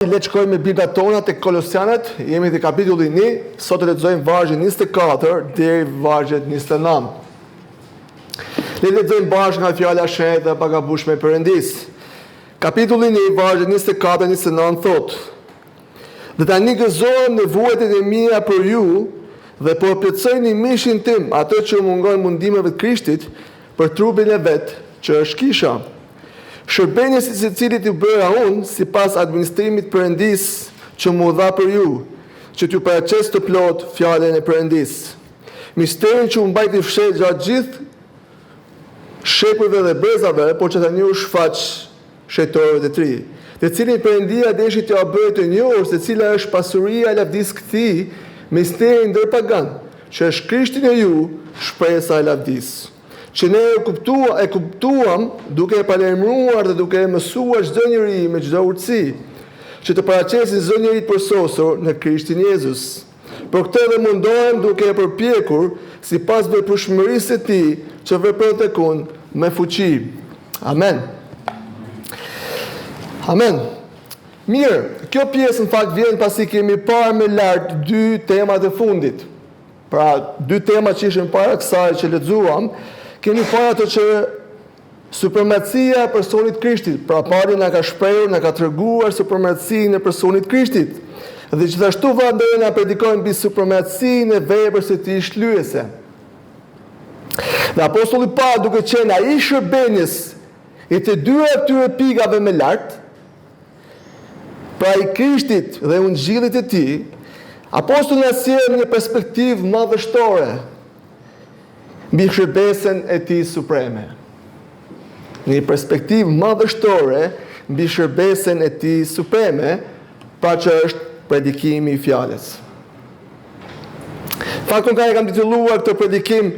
Le të shkojmë me Biblat tona tek Kolosianët, jemi te kapitulli 1, sot lexojmë vargjet 24 deri vargjet 29. Le të lexojmë bashkë nga fjala e shenjtë dhe pagabueshme e Perëndis. Kapitulli 1, vargjet 24-29 thotë: Dhe tani gëzohem nevojat e mia për ju dhe po plotësojini mishin tim, atë që mungon mundimeve të Krishtit për trupin e vet, që është kisha. Shërbeni si secilit i bëra unë, si pas administrimit Perëndis që mu dha për ju, që t'ju paraqes të plot fjallën e Perëndis. Misterin që unë bajti fshet gjatë gjithë shepujve dhe brezave, por që tani u shfaq shetorëve të tri, të cilin Perëndia deshi t'ja bëjë të njohur se cila është pasuria e lavdisë këtij, misterin ndër pagan, që është Krishti në ju, shpresa e lavdisë. Që ne e kuptuam duke e palemruar dhe duke e mësuar çdo njeri me çdo urtësi, që të paraqesin çdo njeri të përsosur në Krishtin Jezus. Por këtë dhe mundohem duke e përpjekur sipas veprueshmërisë së tij që vepron tek unë me fuqi. Amen. Amen. Mirë, kjo pjesë në fakt vjen pasi kemi parë me lart dy temat e fundit. Pra, dy tema që ishin para kësaj që lexuam. Kemi parë ato që supremacia e personit Krishtit, pra pari na ka shprehur, na ka treguar supremacinë e personit Krishtit. Dhe gjithashtu vazhdojnë na predikojnë mbi supremacinë e veprës së tij shlyese. Dhe apostulli Paul, duke qenë ai shërbenjes i të dyja këtyre pikave më lart, pra i Krishtit dhe ungjillit të tij, apostulli na sjell një perspektivë madhështore mbi shërbesën e tij supreme. Një perspektivë madhështore mbi shërbesën e tij supreme, pra që është predikimi i fjalës. Fakun ka e kam titulluar këtë predikim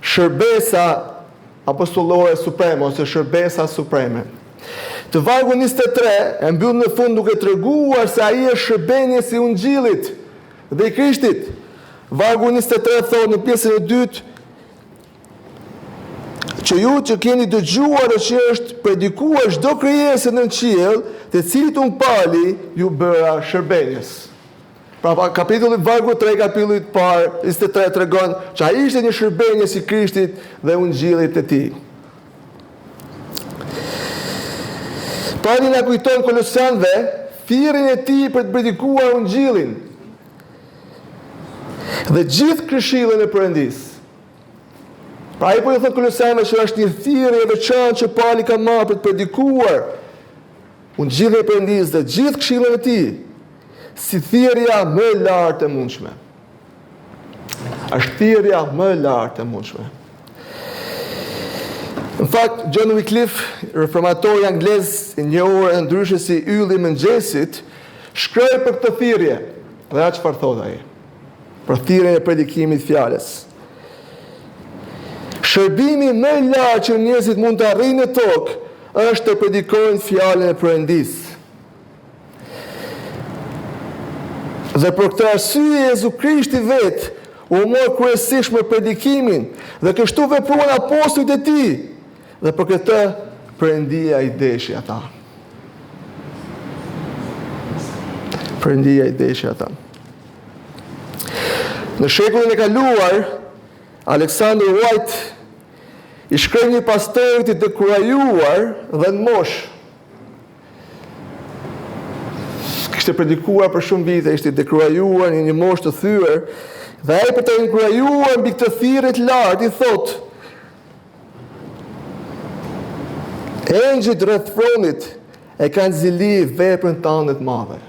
Shërbesa apostollore supreme ose shërbesa supreme. Të vargu 23 e mbyll në fund duke treguar se ai është shërbënies i ungjillit dhe i Krishtit. Vargu 23 thotë në pjesën e dytë që ju që keni dëgjuar që është predikuar çdo krijesë në qiell, të cilit unë pali ju bëra shërbënies. Pra kapitulli vargu 3 kapitulli parë 23 tregon që ai ishte një shërbënies i Krishtit dhe ungjillit të tij. Pali na kujton Kolosianëve thirrjen e tij për të predikuar ungjillin dhe gjithë këshillën e Perëndis. Pra ai po i thot Kolosianëve që është një thirrje e veçantë që Pali ka marrë për të predikuar ungjillin e Perëndis dhe gjithë këshillën e tij, si thirrja më e lartë e mundshme. Është thirrja më e lartë e mundshme. Në fakt, John Wycliffe, reformatori anglez i njohur e ndryshe si ylli i mëngjesit, shkroi për këtë thirrje. Dhe atë çfarë thotë ai? Për thirrjen e predikimit fjalës. Shërbimi më i lartë që njerëzit mund të arrijnë në tokë është të predikojnë fjalën e Perëndis. Dhe për këtë arsye Jezu Krishti vetë u mor kryesisht me predikimin dhe kështu vepruan apostujt e tij. Dhe për këtë Perëndia i deshi ata. Perëndia i deshi ata. Në shekullin e kaluar, Alexander White i shkroi një pastorit i dekurajuar dhe në moshë. Kishte predikuar për shumë vite, ishte i dekurajuar në një moshë të thyer, dhe ai për të inkurajuar mbi këtë thirrje të lartë i thotë: Engjëjt rreth fronit e kanë zili veprën tënde të madhe.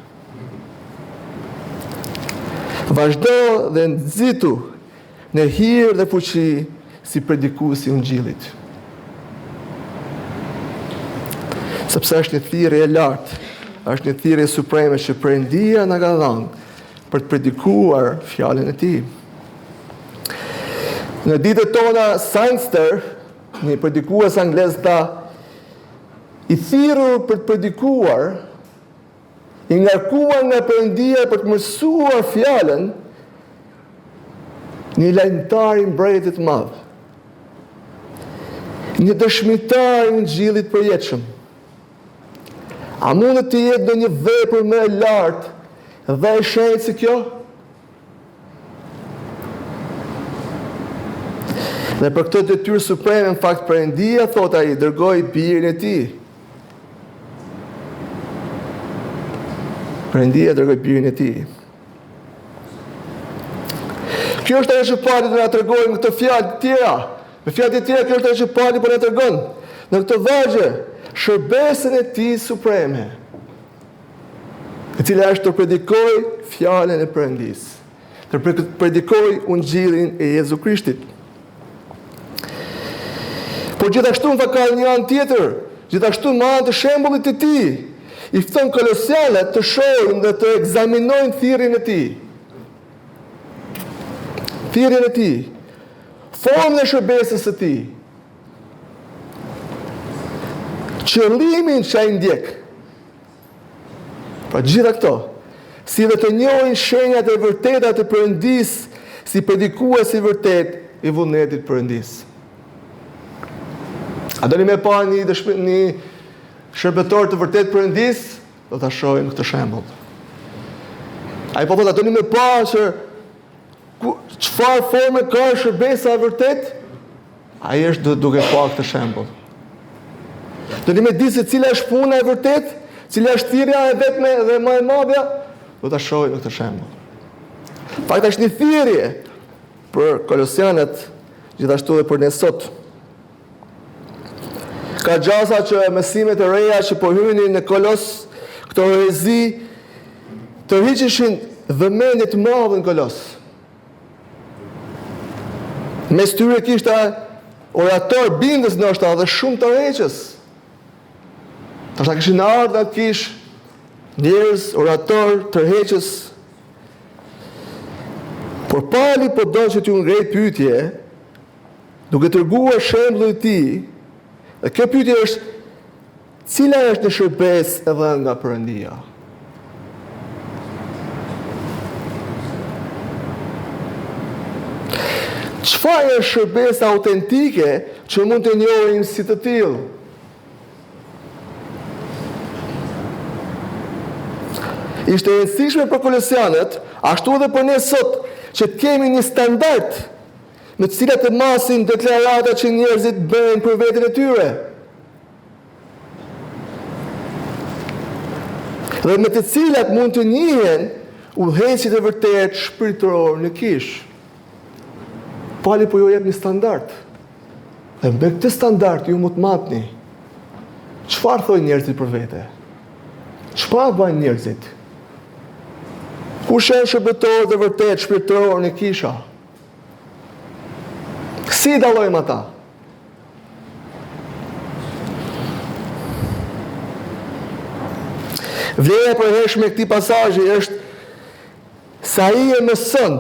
Vazhdo dhe nxitu në hir dhe fuqi si predikuesi i ungjillit. Sepse është një thirrje e lartë, është një thirrje supreme që Perëndia na ka dhënë për të predikuar fjalën e tij. Në ditët tona Sangster, një predikues anglez tha: i thirrur për të predikuar, i ngarkuar nga Perëndia për të mësuar fjalën, një lajmëtar i mbretit të madh, një dëshmitar i ungjillit përjetshëm. A mundet të jetë në një vepër më e lartë dhe e shenjtë si kjo? Dhe për këtë detyrë supreme, në fakt Perëndia, thot ai, dërgoi birin e tij. Perëndia dërgoi birin e tij. Kjo është ajo që Pauli do na tregojë në këtë fjalë të tjera. Me fjalë të tjera, kjo është ajo që Pauli po na tregon në këtë vargje, shërbesën e tij supreme, e cila është të predikoj fjalën e Perëndis, të predikoj ungjillin e Jezu Krishtit. Por gjithashtu në ka një anë tjetër, gjithashtu në anë të shembullit të tij, i fton kolosianët të shohin dhe të ekzaminojnë thirrjen e tij. Thirrjen e tij, formën e shërbesës së tij, qëllimin që ai ndjek. Pra gjitha këto, si dhe të njohin shenjat e vërteta të Perëndis, si predikues i vërtet i vullnetit Perëndis. A doni me pa një shërbetor të vërtet Perëndis, do ta shohim këtë shembull. Ai po thotë, a doni me pa që çfarë forme ka shërbesa e vërtet? Ai është duke pa këtë shembull. Doni me di se cila është puna e vërtet, cila është thirrja e vetme dhe më e madhe, do ta shohim këtë shembull. Fakti është një thirrje për kolosianët, gjithashtu edhe për ne sot. Ka gjasa që mësimet e reja që po hynin në Kolos, këto herezi, të hiqeshin vëmendje të madhe në Kolos. Mes tyre kishte orator bindës ndoshta dhe shumë të rreqës. Tash kishin ardhur atë kish njerëz orator të rreqës. Por Pauli po don që t'ju ngrej pyetje, duke treguar shembullin e tij. Dhe kjo pyetje është, cila është në shërbesë e dhënë nga Perëndia? Çfarë është shërbesa autentike që mund të njohim si të tillë? Ishte e rëndësishme për kolosianët, ashtu edhe për ne sot, që të kemi një standard në të cilat të masin deklarata që njerëzit bëjnë për veten e tyre. Dhe me të cilat mund të njihen udhëheqësit e vërtet shpirtëror në kish. Pauli po ju jep një standard. Dhe me këtë standard ju mund të matni. Çfarë thojnë njerëzit për vete? Çfarë bëjnë njerëzit? Kush janë shërbëtorët e vërtet shpirtëror në kisha? Si dallojmë ata? Vlera e përhershme e këtij pasazhi është sa ai e mëson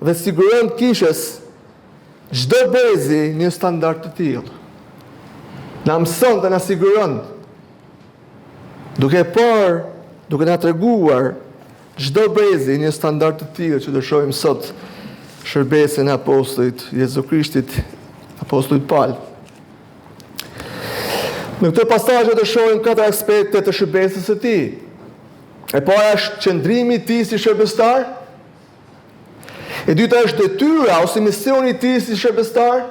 dhe siguron kishës çdo brezi një standard të tillë. Na mëson dhe na siguron duke na treguar çdo brezi një standard të tillë që do shohim sot shërbesën e apostullit Jezu Krishtit, apostullit Paul. Në këtë pasazh do shohim katër aspekte të shërbesës së tij. E para është qëndrimi i tij si shërbëstar. E dyta është detyra ose misioni i tij si shërbëstar.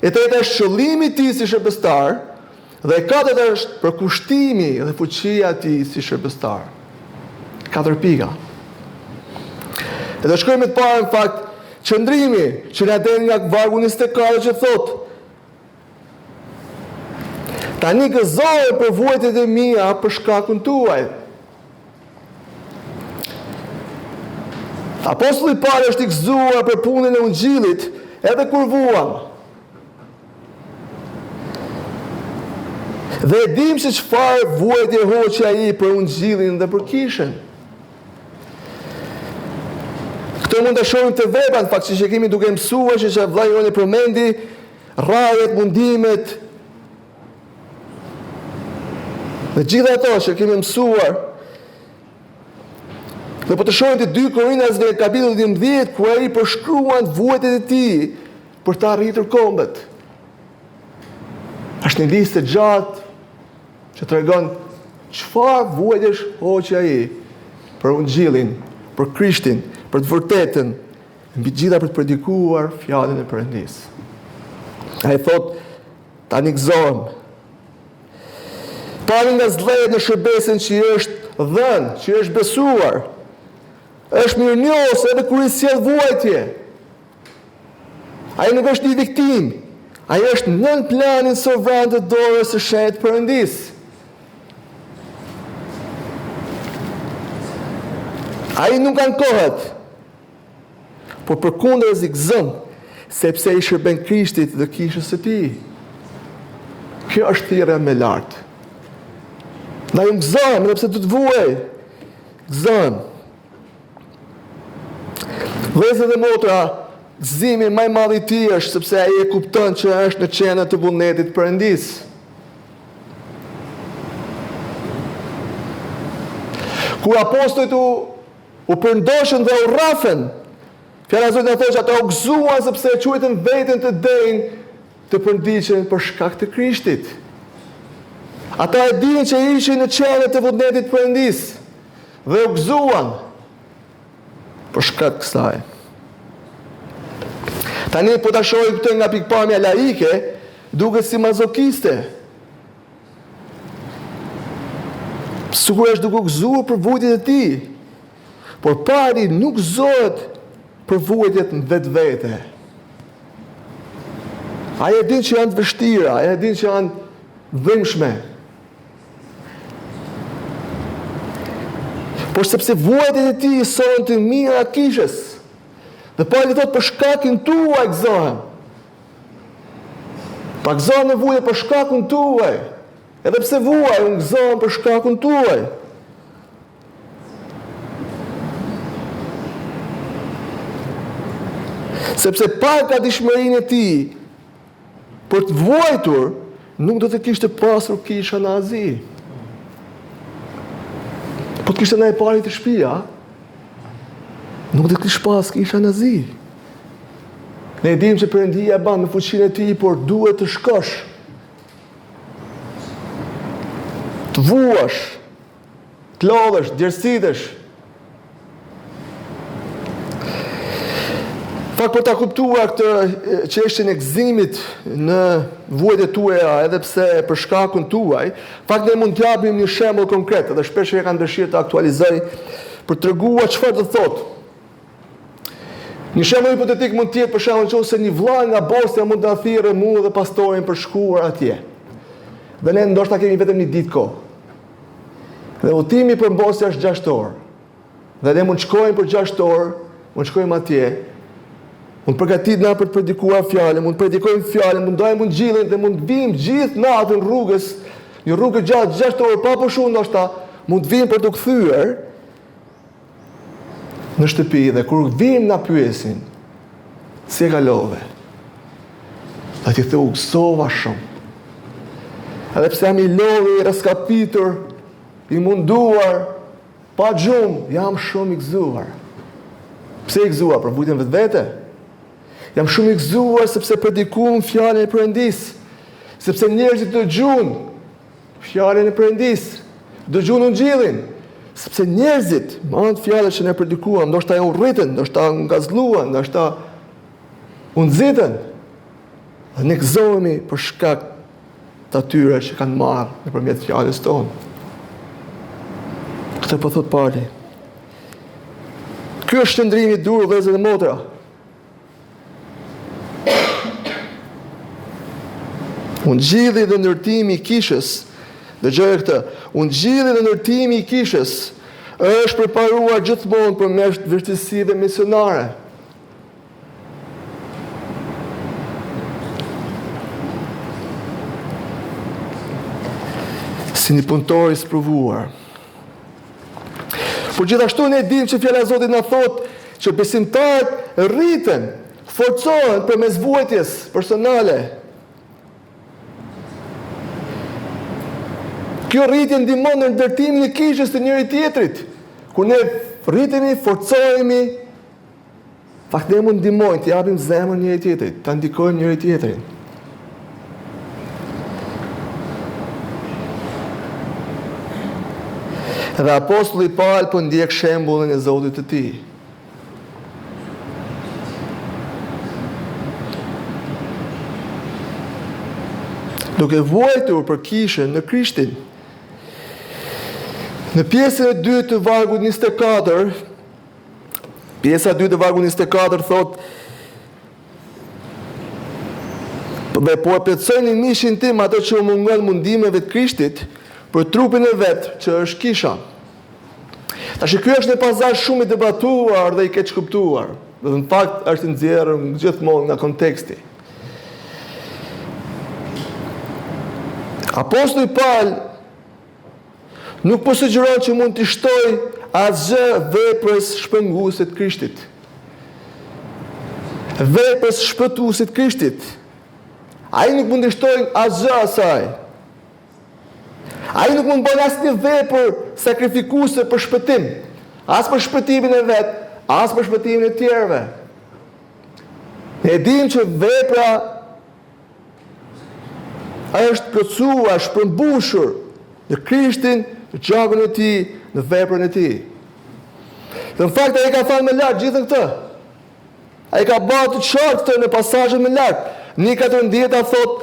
E treta është qëllimi i tij si shërbëstar. Dhe e katërta është përkushtimi dhe fuqia e tij si shërbëstar. 4 pika. E do shkojmë të parë në fakt qëndrimi që na del nga vargu 24 që thotë: tani gëzohem për vuajtjet e mia për shkakun tuaj. Apostulli Paul është i gëzuar për punën e ungjillit edhe kur vuam. Dhe e dim se çfarë vuajtje hoqi ai për ungjillin dhe për kishën. Këto mund të shohim të vepra, në fakt që kemi duke mësuar, që vllai jonë përmendi, rrajet, mundimet, dhe gjitha ato që kemi mësuar. Dhe po të shohim të 2 Korintasve kapitulli 11, ku ai përshkruan vuajtjet e tij për të arritur kombet. Është një listë gjatë që tregon çfarë vuajtësh hoqja ai për Ungjillin, për Krishtin, për të vërtetën, mbi gjitha për të predikuar fjalën e Perëndis. Ai thot, tani gëzohem. Tani nga zllet në shërbesin që i është dhënë, që i është besuar, është mirënjohës edhe kur i sjell vuajtje. Ai nuk është një viktim, ai është nën planin sovran të dorës së shenjtë Perëndis. Ai nuk ankohet, por përkundërzi gëzon, sepse i shërben Krishtit dhe kishës së tij. Kjo është thirrja më e lartë. Na ju gëzojmë, edhe pse do të vuaj. Gëzojmë. Vëllezër dhe motra, gëzimi më i madh i tij është sepse ai e kupton që është në qendër të vullnetit Perëndis. Kur apostujt u përndoshën dhe u rrafën, fjala e Zotit na thotë ata u gëzuan sepse e quajtën veten të denjë të përndiqen për shkak të Krishtit. Ata e dinë që ishin në qendër të vullnetit Perëndis dhe u gëzuan për shkak të kësaj. Tani po ta shohim këtë nga pikpamja laike, duket si mazokiste. Sikur është duke u gëzuar për vuajtjet e tij, por pari nuk gëzohet për vuajtjet në vetvete. Ai e din që janë të vështira, ai e din që janë dhimbshme. Por sepse vuajtjet e tij sonë të mira kishës, dhe pari thot për shkakin tuaj gëzohem. Pa gëzohem në vuajtje për shkakun tuaj. Edhe pse vuaj, unë gëzohem për shkakun tuaj. Sepse ka dishmërinë e tij për të vuajtur, nuk do të kishte pasur kisha në Azi. Po të kishte në e pari të shtëpia, nuk do të kishte pas kisha në Azi. Ne dim që Perëndia e bën me fuqinë e tij, por duhet të shkosh, të vuash, të lodhesh, djersitesh. Pak për ta kuptuar këtë çështjen e gëzimit në vuajtjet tuaja, edhe pse për shkakun tuaj, pak ne mund t'japim një shembull konkret, dhe shpesh e kanë dëshirë të aktualizoj për treguar çfarë do thotë. Një shembull hipotetik mund të jetë për shembull nëse një vëlla nga Bosnia mund ta thirrë mua dhe pastorin për shkuar atje. Dhe ne ndoshta kemi vetëm një ditë kohë. Dhe udhëtimi për Bosnia është 6 orë. Dhe ne mund të shkojmë për 6 orë, mund të shkojmë atje. Mund përgatitna për të predikuar fjalën, mund predikojmë fjalën, mund dojmë Ungjillin dhe mund vim gjithë natën rrugës, një rrugë gjatë 6 orë pa pushuar ndoshta, mund vim për të kthyer në shtëpi dhe kur vim na pyesin si e kalove. A ti thua gëzova shumë. Edhe pse jam i lodhur, i raskapitur, i munduar, pa gjumë, jam shumë i gëzuar. Pse i gëzuar? Për vuajtjen vetvete? Jam shumë i gëzuar sepse predikojmë fjalën e Perëndis, sepse njerëzit dëgjojnë fjalën e Perëndis, dëgjojnë Ungjillin, sepse njerëzit me anë të fjalës që ne predikuam, ndoshta janë urritën, ndoshta ngazëlluan, ndoshta u nxitën. Dhe ne gëzohemi për shkak të atyre që kanë marrë nëpërmjet fjalës tonë. Këtë po thot Pali. Ky është shndrimi i dur, vëllezër dhe motra. Ungjilli dhe ndërtimi i kishës, dëgjoj këtë, ungjilli dhe ndërtimi i kishës është preparuar gjithmonë përmes vështirësive misionare. Si një punëtor i sprovuar. Por gjithashtu ne dimë që fjala e Zotit na thotë që besimtarët rriten, forcohen përmes vuajtjes personale. Kjo rritje ndihmon në ndërtimin e kishës të njëri tjetrit. Kur ne rritemi, forcohemi, fakt ne mund ndihmojmë të japim zemrën njëri tjetrit, ta ndikojmë njëri tjetrin. Dhe apostulli Paul po ndjek shembullin e Zotit të tij. Duke vuajtur për kishën në Krishtin. Në pjesën e 2 të vargut 24, pjesa e 2 të vargut 24 thot: "Dhe po e plotësoni mishin tim ato që u mungon mundimeve të Krishtit për trupin e vet, që është kisha." Tash ky është një pasazh shumë i debatuar dhe i keq kuptuar. Dhe në fakt është nxjerrur gjithmonë nga konteksti. Apostulli Paul nuk po sugjeron që mund të shtoj asgjë veprës shpënguese të Krishtit. Veprës shpëtuese të Krishtit. Ai nuk mund të shtoj asgjë asaj. Ai nuk mund të bëjë asnjë vepër sakrifikuese për shpëtim, as për shpëtimin e vet, as për shpëtimin e tjerëve. Ne dimë që vepra është plotësuar, shpërmbushur në Krishtin, në gjakun e tij, në veprën e tij. Dhe në fakt ai ka thënë më lart gjithë këtë. Ai ka bërë të qartë këtë në pasazhe më lart. Në 14 thotë: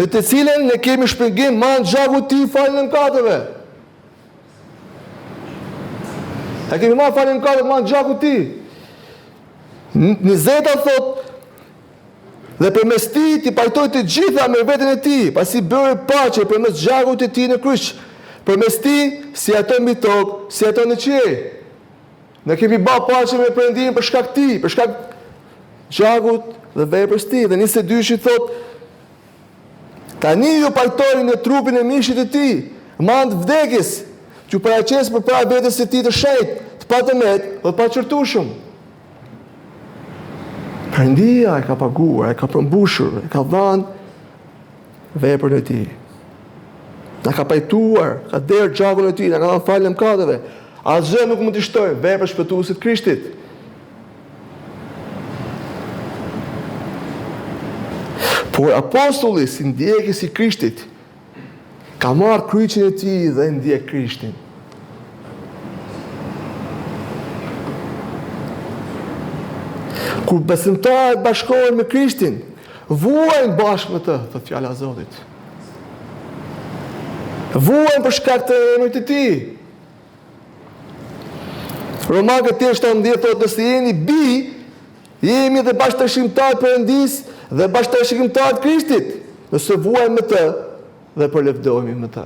"Në të cilën ne kemi shpëngim man gjaku i tij falën e mëkateve." Ne kemi marrë falën e mëkateve man gjaku i tij. Në 20 thotë: "Dhe përmes tij ti pajtoi të gjitha me veten e tij, pasi bëri paqe përmes gjakut të tij në kryq. Përmes tij si ato mbi tokë, si ato në qiell. Ne kemi bërë paqe me Perëndimin për shkak të tij, për shkak gjakut dhe veprës tij." Dhe 22 thotë: "Tani ju pajtoi në trupin e mishit të tij, mand vdekjes, që paraqes përpara vetes së tij të shenjtë, të patëmet dhe të paqërtueshëm." Perëndia e ka paguar, e ka përmbushur, e ka dhënë veprën e tij. Na ka pajtuar, ka derë gjakun e tij, na ka dhënë falën e mëkateve. Asgjë nuk mund të shtojë veprën shpëtuese të Krishtit. Por apostulli, si ndjekës i Krishtit, ka marrë kryqin e tij dhe ndjek Krishtin. Kur besimtarët bashkohen me Krishtin, vuajnë bashkë me të, thot fjala e Zotit. Vuajnë për shkak të emrit të tij. Romakët 8:17 thotë: "Nëse jeni bi, jemi dhe bashkëtashimtar të Perëndisë dhe bashkëtashimtar të Krishtit, nëse vuajmë me të dhe përlefdohemi me të."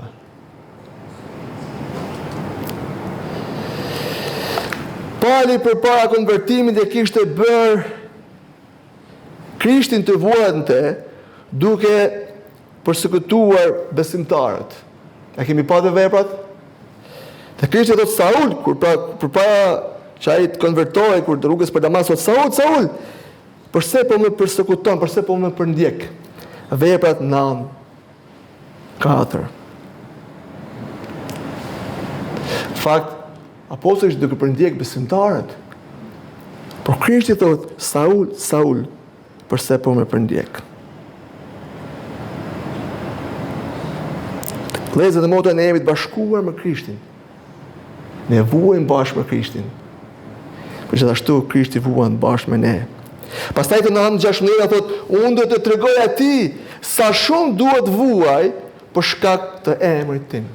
Pali përpara konvertimit e kishte bërë Krishtin të vuajante duke përsekutuar besimtarët. E kemi pa të veprat? Te Krishti thotë Saul, kur përpara që ai të konvertohej, kur të rrugës për Damas, thotë: Saul, përse po më përsekuton, përse po më përndjek? Veprat 9:4. Fakt, apostulli ishte duke përndjek besimtarët. Por Krishti thotë: Saul, përse po më përndjek? Vëllezër dhe motra, ne jemi të bashkuar me Krishtin. Ne vuajmë bashkë me Krishtin. Por gjithashtu Krishti vuan bashkë me ne. Pastaj te 9:16 thotë: "Unë do të tregoj atij sa shumë duhet vuaj për shkak të emrit tim."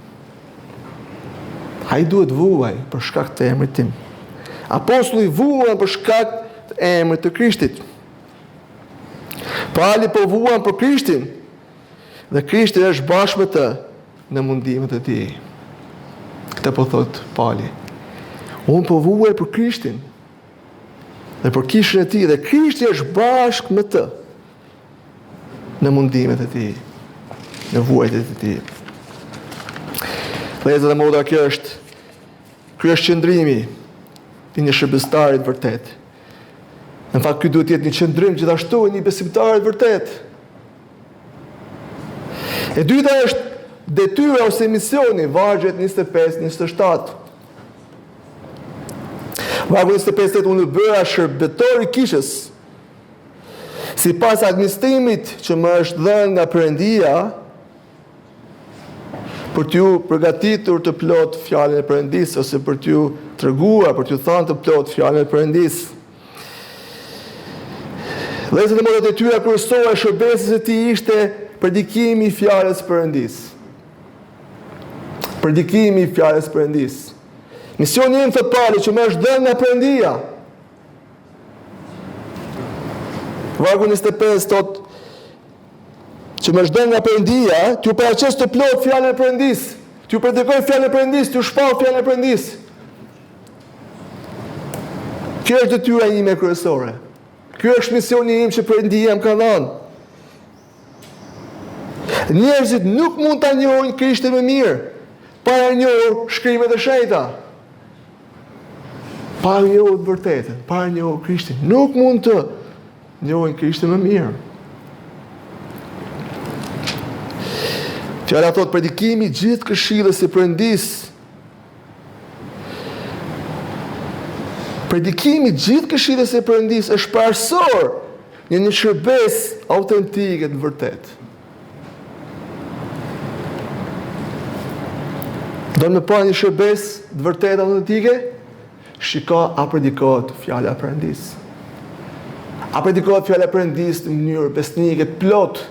Ai duhet vuaj për shkak të emrit tim. Apostulli vuan për shkak të emrit të Krishtit. Pali po vuan për Krishtin dhe Krishti është bashkë me të në mundimet e tij. Këtë po thot Pali. Unë po vuaj për Krishtin dhe për kishën e tij dhe Krishti është bashkë me të në mundimet e tij, në vuajtjet e tij. Vëllezër dhe motra, kjo është qëndrimi i një shërbëstari të vërtet. Në fakt, ky duhet të jetë një qëndrim gjithashtu i një besimtari të vërtet. E dyta është detyra ose misioni, vargjet 25-27. Vargu 25 thotë: "Unë bëra shërbëtor i kishës, sipas administrimit që më është dhënë nga Perëndia, për t'ju përgatitur të plot fjalën e Perëndisë, ose për t'ju treguar, për t'ju thënë të plot fjalën e Perëndisë. Vëllezër, modet e tyra kryesore e shërbesit e tij ishte predikimi i fjalës Perëndisë. Predikimi i fjalës Perëndisë. Misioni im, thot Pali, që më është dhënë nga Perëndia. Vargu 25 thot që më është dhënë nga Perëndia, t'ju paraqes të plot fjalën e Perëndisë, t'ju predikoj fjalën e Perëndisë, t'ju shpall fjalën e Perëndisë. Kjo është detyra ime kryesore. Ky është misioni im që Perëndia më ka dhënë. Njerëzit nuk mund ta njohin Krishtin më mirë para njohur shkrimet e shenjta. Para njohur të vërtetën, para njohur Krishtin, nuk mund të njohin Krishtin më mirë. Fjala thot predikimi i gjithë këshillës së Perëndisë. Predikimi i gjithë këshillës së Perëndisë është parësor në një shërbes autentike të vërtetë. Do në pa një shërbes të vërtetë autentike, shiko a predikohet fjala e Perëndisë. A predikohet fjala e Perëndisë në mënyrë besnike të plot.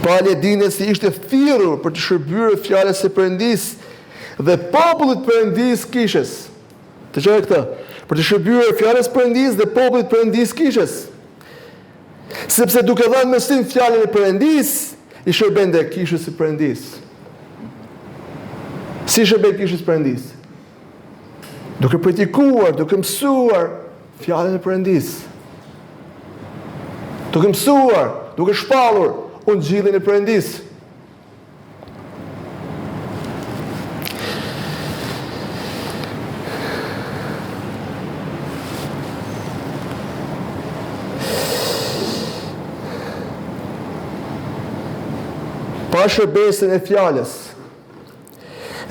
Pali e dinte se ishte thirrur për të shërbyer fjalës së Perëndisë dhe popullit Perëndis kishës. Dëgjoj këtë. Për të shërbyer fjalës Perëndisë dhe popullit Perëndis kishës. Sepse duke dhënë mësim fjalën e Perëndisë, i shërbente kishës së Perëndisë. Si shërben kishës së Perëndisë? Duke predikuar, duke mësuar fjalën e Perëndisë. Duke mësuar, duke shpallur Ungjillin e Perëndisë. Pa shërbesin e fjalës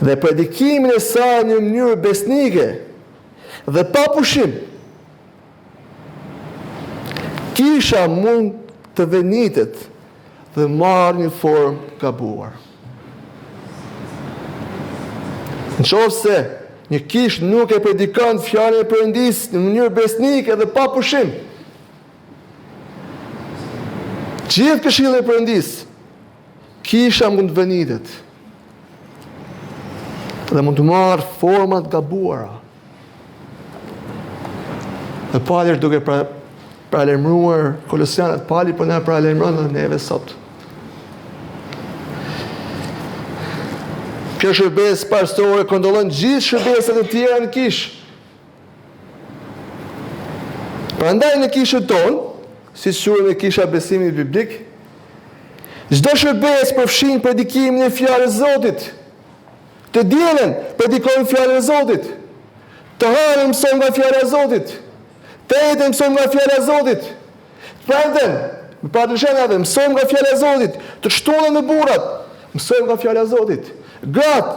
dhe predikimin e saj në mënyrë besnike dhe pa pushim, kisha mund të venitet dhe marrë një formë gabuar. Nëse një kishë nuk e predikon fjalën e Perëndisë në mënyrë besnike dhe pa pushim, gjithë këshilla e Perëndisë, kisha mund të venitet dhe mund të marrë forma të gabuara. Dhe Pali është duke paralajmëruar Kolosianët, Pali po na paralajmëron edhe neve sot. Kjo shërbes parësore kontrollon gjithë shërbeset e tjera në kishë. Prandaj në kishën tonë, si quhet në kisha besimit biblik, çdo shërbes përfshin predikimin e fjalës së Zotit. Të dielën predikojnë fjalën e Zotit. Të hënën mësojnë nga fjala e Zotit. Të jetën mësojnë nga fjala e Zotit. Të prandën, pa të shënave, mësojnë nga fjala e Zotit. Të shtunën me burrat, mësojnë nga fjala e Zotit. Gratë,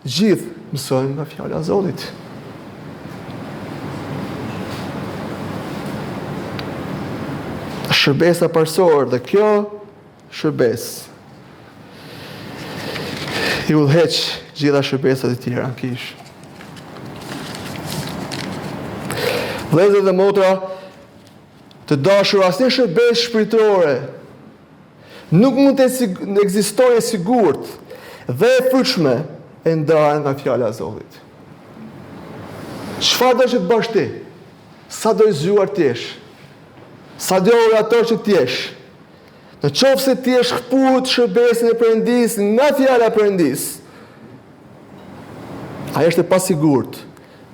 gjithë mësojnë nga fjala e Zotit. Shërbesa parësor dhe kjo shërbes i udhëheq gjitha shërbesat e tjera në kishë. Vëllezër dhe motra, të dashur, asnjë shërbes shpirtërore nuk mund të ekzistojë e sigurt dhe e frutshme e ndarë nga fjala e Zotit. Çfarë do të bësh ti? Sa do i zgjuar ti jesh? Sa do orator që ti jesh? Në qoftë se ti je shkput shërbesin e Perëndisë nga fjala e Perëndisë, ai është e pasigurt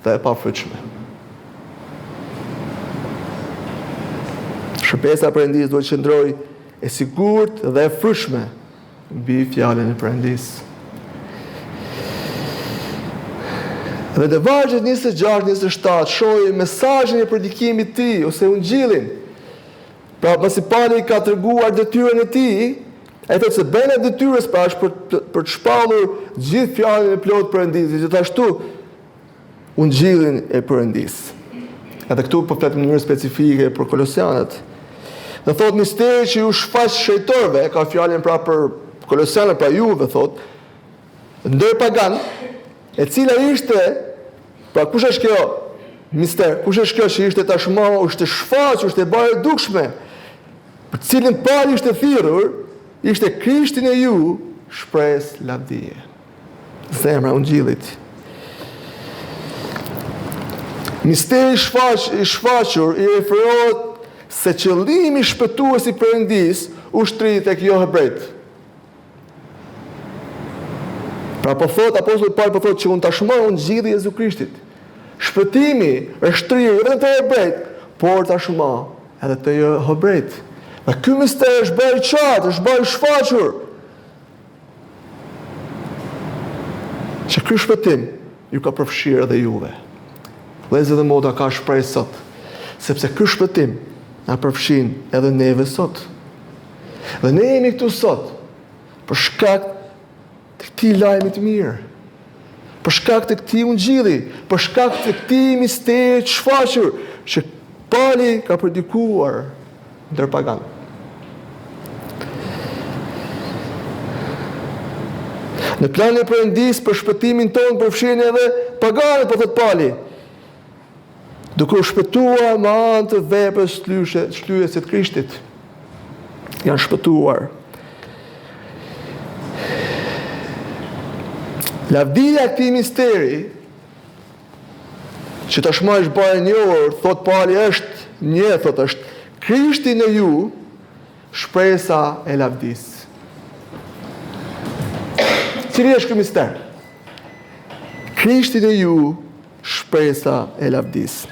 dhe e pafrytshme. Shërbesa e Perëndisë duhet të qëndrojë e sigurt dhe e frytshme mbi fjalën e Perëndisë. Dhe në vargjet 26-27 shohim mesazhin e predikimit të tij ose ungjillin. Pra pasi Pali ka treguar detyrën e tij, ai thotë se bëna e detyrës pra është për të shpallur gjithë fjalën e plot Perëndisë, gjithashtu ungjillin e Perëndisë. Edhe këtu po flet në mënyrë specifike për Kolosianët. Dhe thot misteri që ju shfaq shejtorëve, ka fjalën pra për Kolosianët, pra juve thot, ndër pagan, e cila ishte, pra kush është kjo mister, kush është kjo që ishte tashmë ishte shfaqur, ishte bërë dukshme, për cilin pali ishte thirrur, ishte Krishti në ju, shpresë lavdije. Zemra ungjillit. Misteri i shfaqur i referohet se qëllimi shpëtues i Perëndis ushtrit tek jo hebrejt. Pra po thot apostulli Paul po thot që unë tashmë ungjilli i Jezu Krishtit. Shpëtimi është shtrirë jo vetëm te hebrejt, por tashmë edhe te jo hebrejt. Dhe ky mister është bërë i qartë, është bërë i shfaqur. Që ky shpëtim ju ka përfshirë edhe juve. Vëllezër dhe motra, ka shpresë sot, sepse ky shpëtim na përfshin edhe neve sot. Dhe ne jemi këtu sot për shkak të këtij lajmi të mirë, për shkak të këtij ungjilli, për shkak të këtij misteri të shfaqur që Pali ka predikuar ndër pagan. Në planin e Perëndis për shpëtimin tonë përfshin edhe paganët, po thot Pali, duke u shpëtuar me anë të veprës shlyese të Krishtit. Janë shpëtuar. Lavdia e këtij misteri, që tashmë është bërë njohur, thot Pali, është Krishti në ju, shpresa e lavdisë. Cili është ky mister? Krishti në ju, shpresa e lavdisë.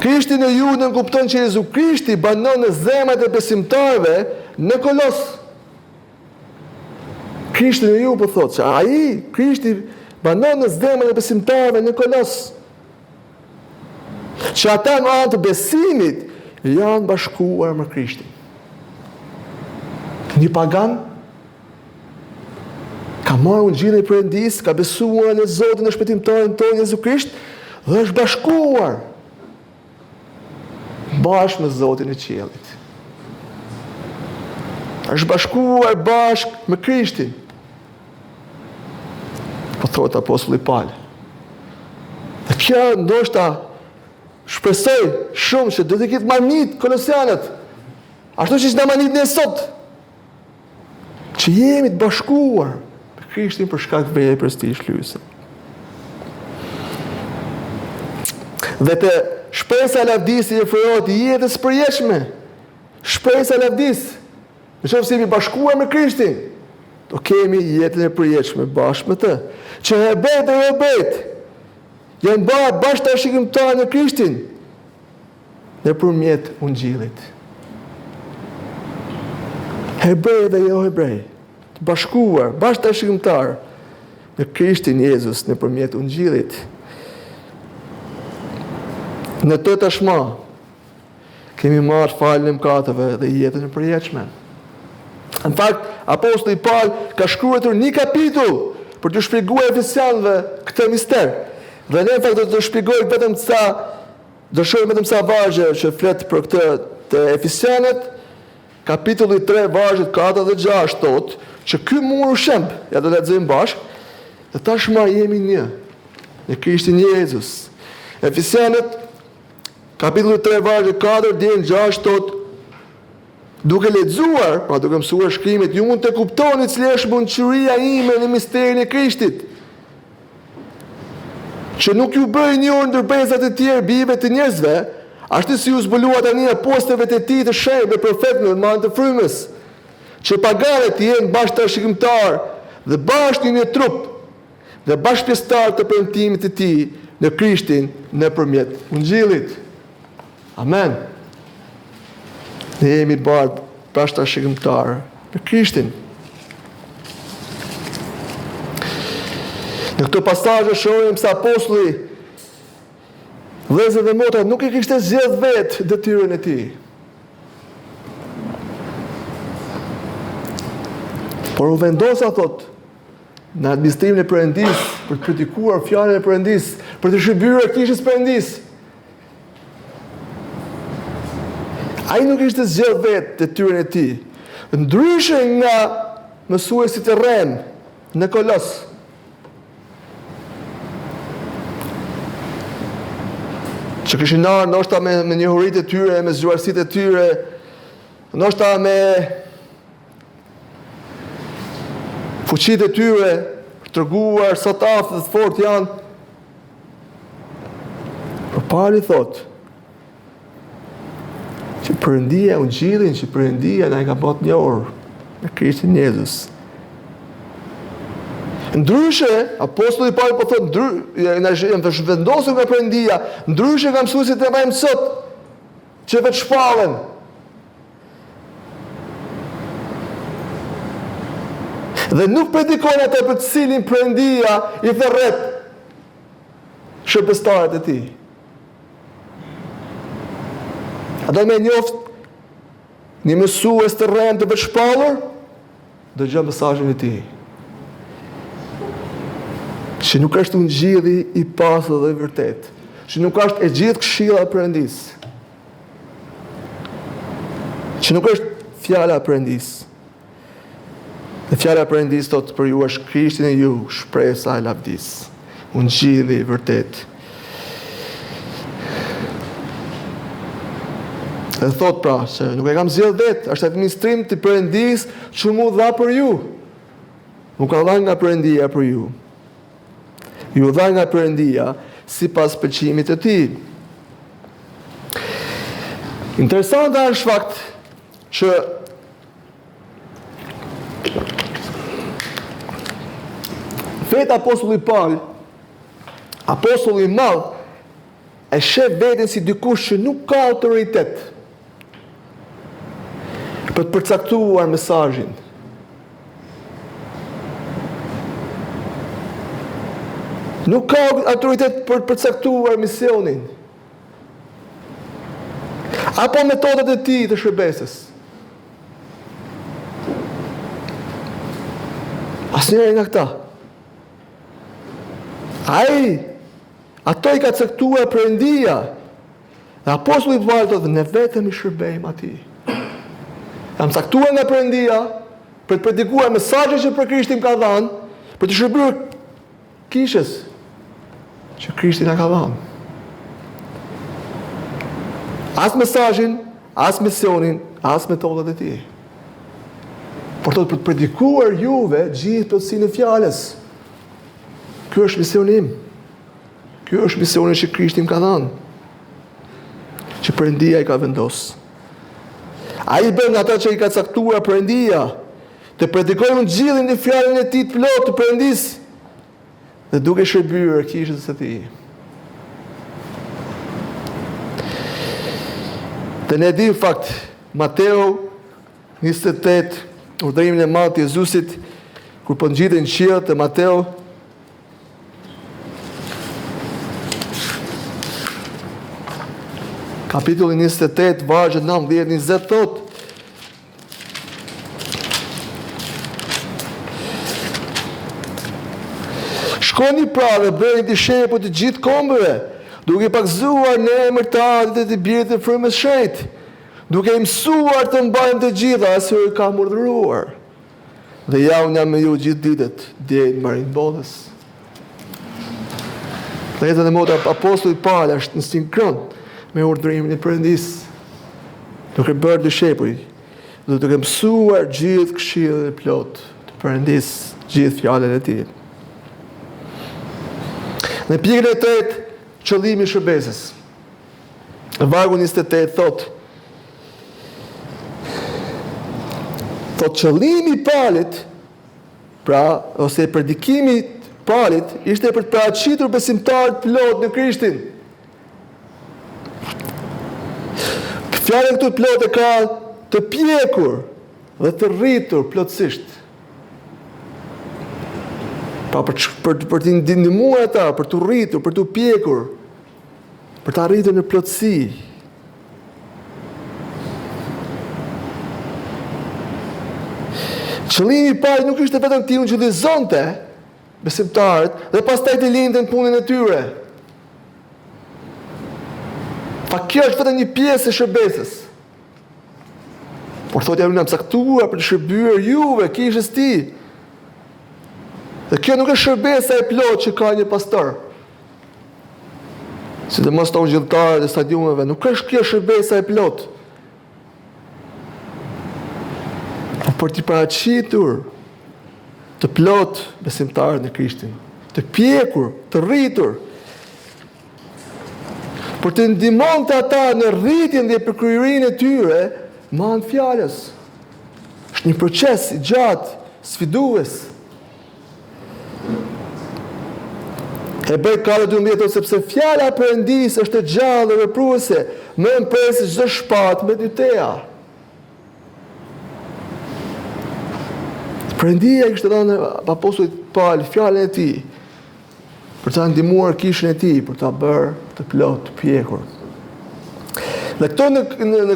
Krishti në ju nënkupton që Jezu Krishti banon në zemrat e besimtarëve në Kolos. Krishti në ju po thotë që ai, Krishti, banon në zemrat e besimtarëve në Kolos. Që ata në anë të besimit janë bashkuar me Krishtin. Një pagan ka marrë ungjillin e Perëndis, ka besuar në Zotin e shpëtimtarin tonë Jezu Krisht dhe është bashkuar bashkë me Zotin e qiellit. Është bashkuar bashkë me Krishtin. Po thot apostulli Paul. Dhe kjo ndoshta shpresoj shumë që do të ketë marmit kolosianët. Ashtu siç na marmit ne sot. Që jemi të bashkuar me Krishtin për shkak të veprës së tij shlyese. Dhe të shpresa e lavdisë i referohet jetës së përjetshme. Shpresa e lavdisë. Nëse jemi bashkuar me Krishtin, do kemi jetën e përjetshme bashkë me të. Që hebrejt dhe hebrejt janë bërë bashkëtashikimtarë në Krishtin nëpërmjet ungjillit. Hebrej dhe jo hebrej, të bashkuar, bashkëtashikimtarë në Krishtin Jezus nëpërmjet ungjillit. Në të tashmë kemi marrë faljen e mëkateve dhe jetën e përjetshme. Në fakt, apostulli Paul ka shkruar një kapitull për të shpjeguar efesianëve këtë mister. Dhe ne në fakt do të shpjegoj vetëm sa vargje që flet për këtë të efesianët. Kapitulli 3 vargjet 4 dhe 6 thotë që ky mur u shemb, ja do të lexojmë bashkë. Dhe tashmë jemi një në Krishtin Jezus. Efesianët kapitulli 3 vargje 4 deri në 6 thotë: duke lexuar, pra duke mësuar shkrimet, ju mund të kuptoni cila është mundësia ime në misterin e Krishtit. Që nuk ju bëj një ndër bezat e tjerë bijve të njerëzve, ashtu si u zbulua tani apostëve të tij të shenjtë dhe profetëve në anë të frymës, që paganët jenë bashkëtashikimtar dhe bashkë një trup dhe bashkëpjesëtar të premtimit të tij në Krishtin nëpërmjet ungjillit. Amen. Ne jemi bashkëtashikimtar në Krishtin. Në këto pasazhe shohim se apostulli, vëllezër dhe motra, nuk i kishte zgjedh vetë detyrën e tij. Por u vendosa, thot, në administrimin e Perëndis për të kritikuar fjalën e Perëndis, për të shërbyer kishës Perëndis. Ai nuk ishte zgjedh vetë detyrën e tij. Ndryshe nga mësuesit e rrem në Kolos. Që kishin ardhur ndoshta me njohuritë e tyre, me zgjuarsitë e tyre, ndoshta me fuqitë e tyre, për treguar sa të aftë dhe të fortë janë. Por Pauli thotë që Perëndia u ngjillin, që Perëndia na e ka bërë të njohur në Krishtin Jezus. Ndryshe, apostulli Paul po thotë, na vendosur nga Perëndia, ndryshe nga mësuesit e rrem sot, që vetë shpallen. Dhe nuk predikojnë ato për të cilin Perëndia i therret shërbëtarët e tij. A do me njoft një mësues të rrem të vetë shpallur, dëgjon mesazhin e tij. Që nuk është ungjilli i pasur dhe i vërtet, që nuk është e gjithë këshilla e Perëndis, që nuk është fjala e Perëndis. Dhe fjala e Perëndis thotë për ju është Krishti në ju, shpresa e lavdis, ungjilli i vërtet. Dhe thot pra, që nuk e kam zgjedhur vetë, është administrim të Perëndis që mu dha për ju. Nuk ka dhënë nga Perëndia për ju. Ju dha nga Perëndia sipas pëlqimit të tij. Interesant është fakt që vetë apostulli Paul, apostulli i madh, e sheh veten si dikush që nuk ka autoritet për të përcaktuar mesazhin. Nuk ka autoritet për të përcaktuar misionin. Apo metodat e tij të shërbesës. Asnjëri nga këta. Ato i ka caktuar Perëndia. Dhe apostulli Paul thotë, ne vetëm i shërbejmë atij. Jam caktuar nga Perëndia për të predikuar mesazhin që për Krishtin ka dhënë, për të shërbyer kishës që Krishti na ka dhënë. As mesazhin, as misionin, as metodat e tij. Por thotë për të predikuar juve gjithë plotësinë e fjalës. Ky është misioni im. Ky është misioni që Krishti më ka dhënë. Që Perëndia i ka vendosur. Ai bën ata që i ka caktuar Perëndia, të predikojnë ungjillin e fjalën e tij të plotë të Perëndis, dhe duke shërbyer kishës së tij. Dhe ne dim fakt, Mateo 28, urdhërimin e madh të Jezusit, kur po ngjiten qiellit te Mateo, kapitulli 28, vargjet 19-20 thotë: Shkoni pra dhe bëni discepujt të gjithë kombëve, duke i pakzuar në emër të Atit dhe të Birit dhe të Frymës së Shenjtë, duke i mësuar të mbajnë të gjitha si u kam urdhëruar. Dhe ja unë jam me ju gjithë ditët deri në mbarim botës. Veta e motra apostulli Paul është në sinkron me urdhërimin e Perëndis, duke bërë dishepuj, dhe duke mësuar gjithë këshillin e plot të Perëndis, gjithë fjalën e tij. Në pjesën e 3, qëllimi i shërbesës. Vargu 28 thotë qëllimi i Paulit, pra ose predikimi i Paulit ishte për të paraqitur besimtarët plot në Krishtin. Fjala këtu plot e ka të pjekur dhe të rritur plotësisht. Pa për të ndihmuar ata, për të rritur, për të pjekur, për të arritur në plotësi. Qëllimi i Paulit nuk ishte vetëm ti unë që udhëzonte besimtarët dhe pastaj të lindën punën e tyre. Pa kjo është vetëm një pjesë e shërbesës. Por thotë jam caktuar për të shërbyer juve, kishës ti. Dhe kjo nuk është shërbesa e plot që ka një pastor. Sidomos të udhëtarët e stadiumeve, nuk është kjo shërbesa e plot. Por t'i paraqitur të plot besimtarët në Krishtin, të pjekur, të rritur, për të ndihmon të ata në rritjen dhe përkryerinë e tyre, me anë fjalës. Është një proces i gjatë, sfidues. Hebrej 4:12 sepse fjala e Perëndisë është e gjallë dhe vepruese, më mpres çdo shpatë me dy teja. Perëndia i kishte dhënë apostullit Paul fjalën e tij për ta ndihmuar kishën e tij, për ta bërë të plot, të pjekur. Dhe këto në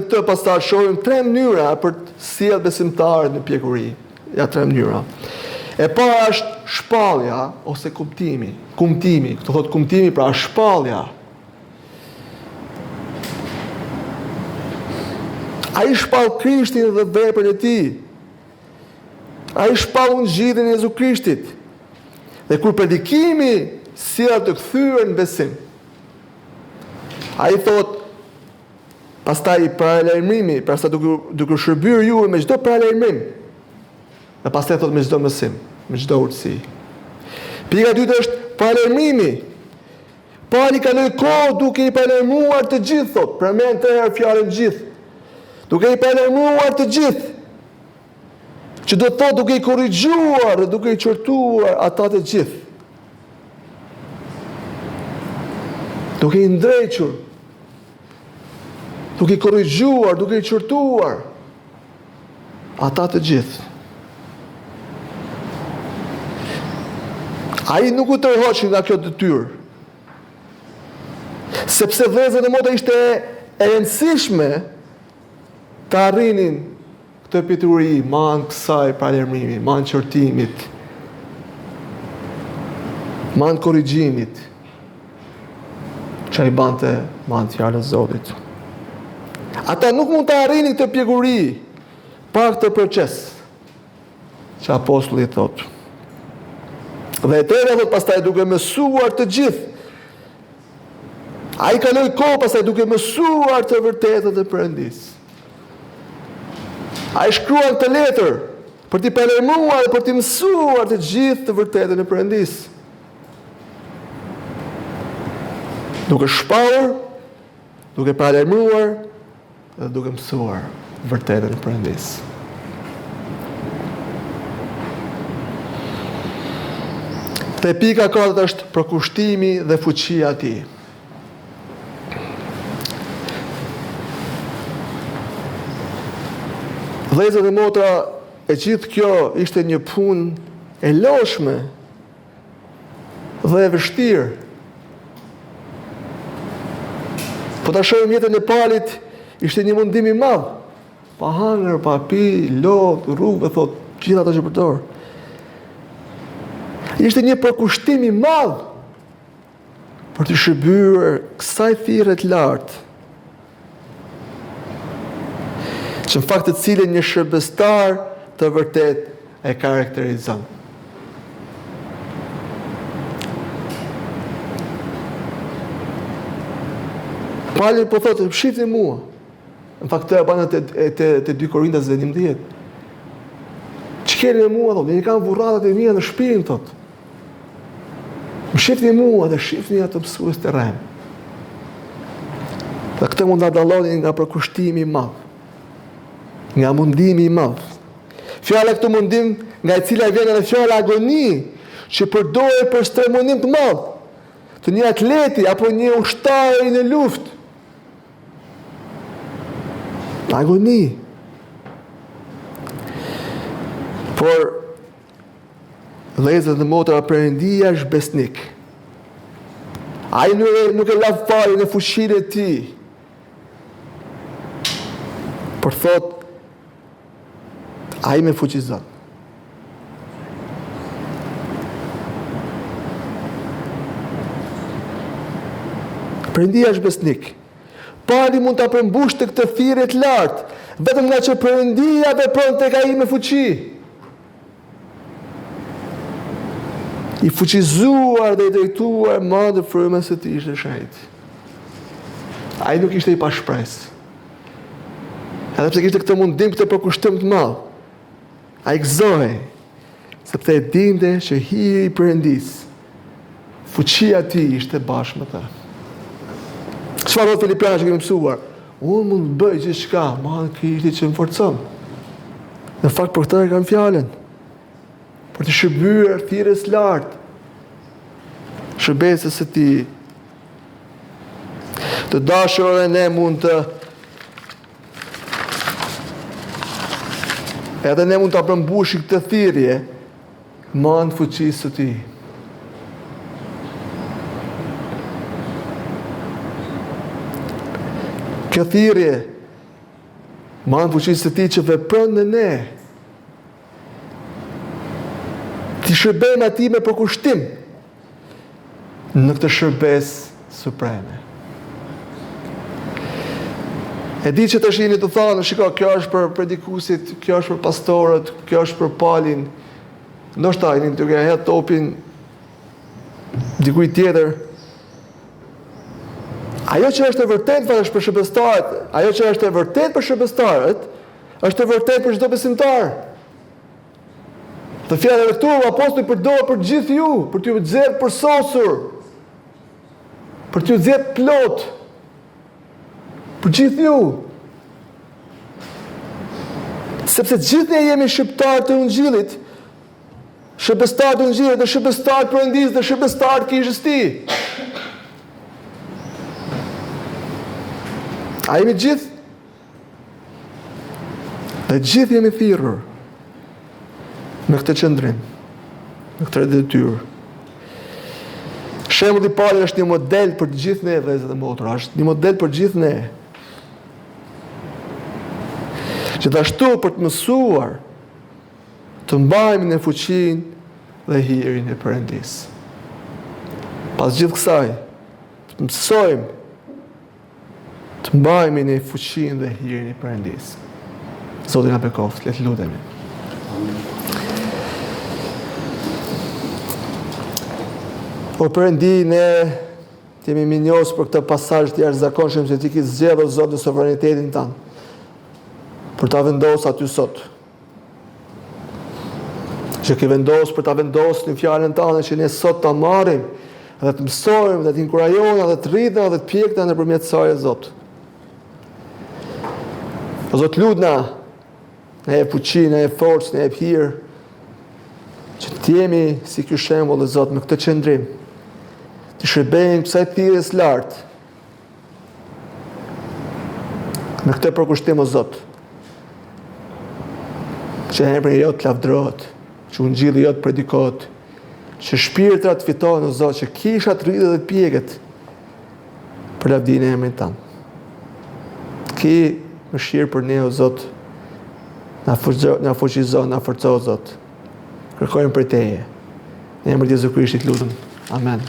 këtë pastaj shohim 3 mënyra për të sjellë besimtarët në pjekuri. Ja 3 mënyra. E para është shpallja ose kumtimi. Këto thotë kumtimi pra shpallja. Ai shpall Krishtin dhe veprën e tij. Ai shpall ungjillin e Jezu Krishtit. Dhe kur predikimi sjell të kthyer në besim, ai thotë pastaj paralajmërimi, pastaj duke shërbyer ju me çdo paralajmërim. Dhe pastaj thotë me çdo mësim, me çdo urtësi. Pika e dytë është paralajmërimi. Pali kaloi kohë duke i paralajmëruar të gjithë, thotë, përmend 3 herë fjalën gjithë. Duke i paralajmëruar të gjithë. Që do të thotë duke i korrigjuar dhe duke i qortuar ata të gjithë. Duke i ndrequr, duke i korrigjuar, duke i qortuar ata të gjithë. Ai nuk u tërhoqi nga kjo detyrë. Sepse vëllezër e motra ishte e rëndësishme të arrinin këtë pituri, man kësaj paralajmërimi, man qortimit, man korrigjimit, që ai bante man fjalën e Zotit. Ata nuk mund të arrinin këtë pjekuri pa këtë proces që apostulli thotë. Dhe e tërë thotë pastaj duke mësuar të gjithë. Ai kaloi kohë pastaj duke mësuar të vërtetën e Perëndisë. Ai shkruan të letër për t'i paralajmëruar dhe për t'i mësuar të gjithë të vërtetën e Perëndisë. Duke shpallur, duke paralajmëruar dhe duke mësuar vërtetën e Perëndisë. Te pika 4 është përkushtimi dhe fuqia e tij. Vëllezër dhe motra, e gjithë kjo ishte një punë e lodhshme dhe e vështirë. Po ta shohim jetën e Palit, ishte një mundim i madh. Pa hangër, pa pi, lodh, rrugë, thot, gjithë ata që përdor. Ishte një përkushtim i madh për të shërbyer kësaj thirrje të lartë, që në fakt të cilin një shërbestar të vërtet e karakterizon. Pali po thotë, shifni mua. Në fakt të e banë të 2 Korintasve 11. Që keni me mua, thotë, një kam vurratat e mia në shtëpinë, thotë. Më shifni mua dhe shifni atë mësues të rem. Dhe këtë mund të dalloni nga përkushtimi i madh, nga mundimi i madh. Fjala këtu mundim nga e cila vjen edhe fjala agoni, që përdoret për stremonim të madh të një atleti apo një ushtari në luftë. Agoni. Por vëllezër dhe motra, Perëndia është besnik. Ai nuk e la fare në fuqinë e tij. Por thot, ai më fuqizon. Perëndia është besnik. Pali mund ta përmbushte këtë thirrje të lartë Vetëm nga që Perëndia vepron tek ai me fuqi. I fuqizuar dhe i drejtuar madhe frymës së tij ishte shenjtë. Ai nuk ishte i pashpresë. Edhe pse kishte këtë mundim, këtë përkushtim të madh. Ai gëzoi, sepse e dinte që hiri i Perëndis, fuqia e tij ishte bashkë me ta. Çfarë thotë Filipianë që kemi mësuar? Unë mund të bëj gjithçka, madh Krishti që më forcon. Në fakt për këtë e kam fjalën. Për të shërbyer thirrjes lartë, shërbesës së tij. Të dashur ne mund të edhe ne mund të përmbushim këtë thirrje me anë të fuqisë së tij. Kjo thirrje me anë të fuqisë së tij që vepron në ne. Ti shërbejmë atij me përkushtim në këtë shërbesë supreme. E di që të shini të thonë, shiko, kjo është për predikusit, kjo është për pastorët, kjo është për palin. Ndoshta jeni duke hedhë topin dikujt tjetër. Ajo që është e vërtetë është për shërbëstarët, ajo që është e vërtetë për shërbëstarët, është e vërtetë për çdo besimtar. Të fjalët e këtu apostulli përdor për gjithë ju, për t'ju nxjerrë përsosur, për t'ju nxjerrë plot. Për gjithë ju. Sepse gjithë ne jemi shqiptarë të Ungjillit, shërbëstarë të Ungjillit, dhe shërbëstarë të Perëndisë, dhe shërbëstarë të kishës tij. A jemi gjithë? Dhe gjithë jemi thirrur me këtë qëndrim, me këtë detyrë. Shembulli i parë është një model për të gjithë ne, vëllezër dhe motra, është një model për gjithë ne. Gjithashtu për të mësuar të mbajmë në fuqinë dhe hirin e Perëndisë. Pas gjithë kësaj, të mësojmë të mbajmë në fuqinë dhe hirin e Perëndisë. Zoti na bekoft, le të lutemi. O Perëndi, ne jemi minjos për këtë pasazh të jashtëzakonshëm që ti ke zgjedhur Zot në sovranitetin tënd për ta vendosur aty sot. Që ke vendosur për ta vendosur në fjalën tënde që ne sot ta marrim dhe të mësojmë dhe të inkurajojmë dhe të rritem dhe të pjekna nëpërmjet saj, Zot. O Zot, lutna, ne e fuqi, ne e forcë, ne e hir, që të jemi si ky shembull, Zot, me këtë qëndrim. Të shërbejmë kësaj thirrjes lartë. Me këtë përkushtim, o Zot, që emri jot të lavdërohet, që Ungjilli jot predikohet, që shpirtrat të fitohen, o Zot, që kishat rritet dhe të pjeket për lavdinë e emrit tënd. Ki mëshirë për ne, o Zot, na fuqizo, na forco, o Zot. Kërkojmë për Teje. Në emrin e Jezu Krishtit lutem. Amen.